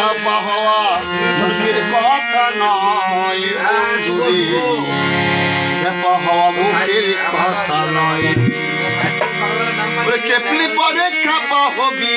খ্যাপা হওয়া মুখের কথা নয় খ্যাপা হওয়া মুখের কথা নয়। খেপলি পরে খ্যাপা হবি